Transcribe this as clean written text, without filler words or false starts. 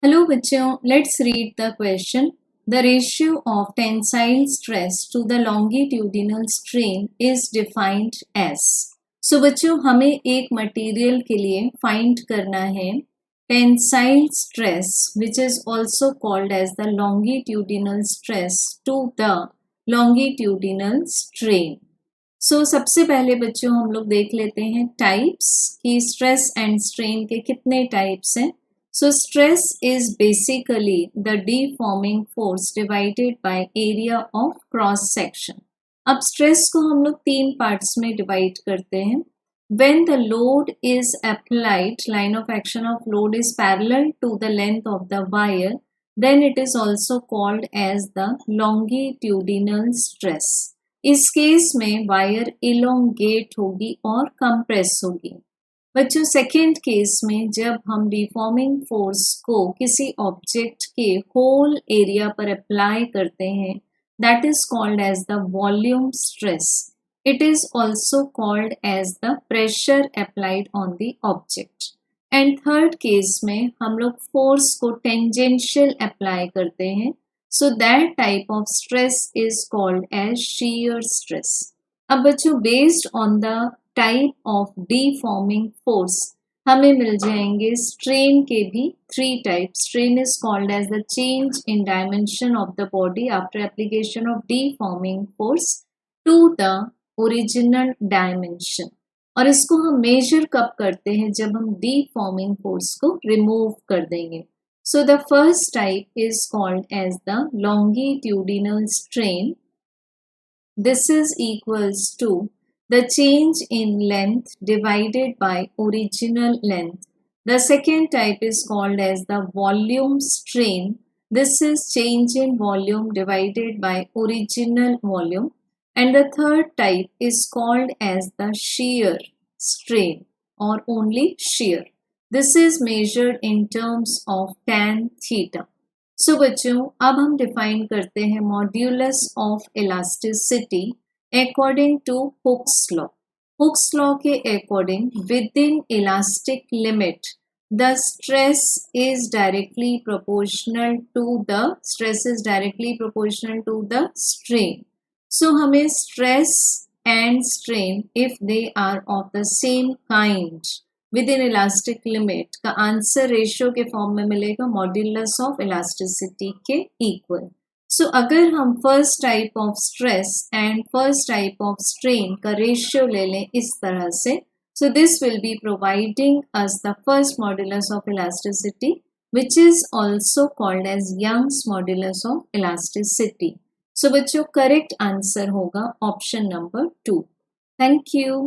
Hello बच्चों, let's read the question. The ratio of tensile stress to the longitudinal strain is defined as. So बच्चों हमें एक material के लिए find करना है tensile stress which is also called as the longitudinal stress to the longitudinal strain. So सबसे पहले बच्चों हम लोग देख लेते हैं टाइप्स कि स्ट्रेस एंड स्ट्रेन के कितने टाइप्स हैं. So stress is basically the deforming force divided by area of cross section. अब stress को हम लोग तीन parts में divide करते हैं. When the load is applied, line of action of load is parallel to the length of the wire, then it is also called as the longitudinal stress. इस case में wire elongate होगी और compress होगी. बच्चों second case में जब हम deforming force को किसी ऑब्जेक्ट के होल एरिया पर अप्लाई करते हैं that is called as the volume stress. It is also called as the pressure applied on the object. And third case में हम लोग फोर्स को टेंजेंशियल अप्लाई करते हैं. So that type of stress is called as shear stress. अब बच्चों based on the type of deforming force हमें मिल जाएंगे स्ट्रेन के भी three type. Strain is called as the change in dimension of the body after application of deforming force to the original dimension. और इसको हम मेजर कब करते हैं जब हम डिफॉर्मिंग फोर्स को रिमूव कर देंगे. So the first type is called as the longitudinal strain. This is equals to the change in length divided by original length. The second type is called as the volume strain. This is change in volume divided by original volume. And the third type is called as the shear strain or only shear. This is measured in terms of tan theta. So बच्चों अब हम define करते हैं modulus of elasticity according to Hooke's law. Hooke's law के according within elastic limit the stress is directly proportional to the strain. So हमें stress and strain if they are of the same kind within elastic limit का answer ratio के form में मिलेगा modulus of elasticity के equal. So अगर हम first type of stress and first type of strain का ratio ले लें इस तरह से, so this will be providing us the first modulus of elasticity which is also called as Young's modulus of elasticity. So बच्चों correct answer होगा option number 2. Thank you.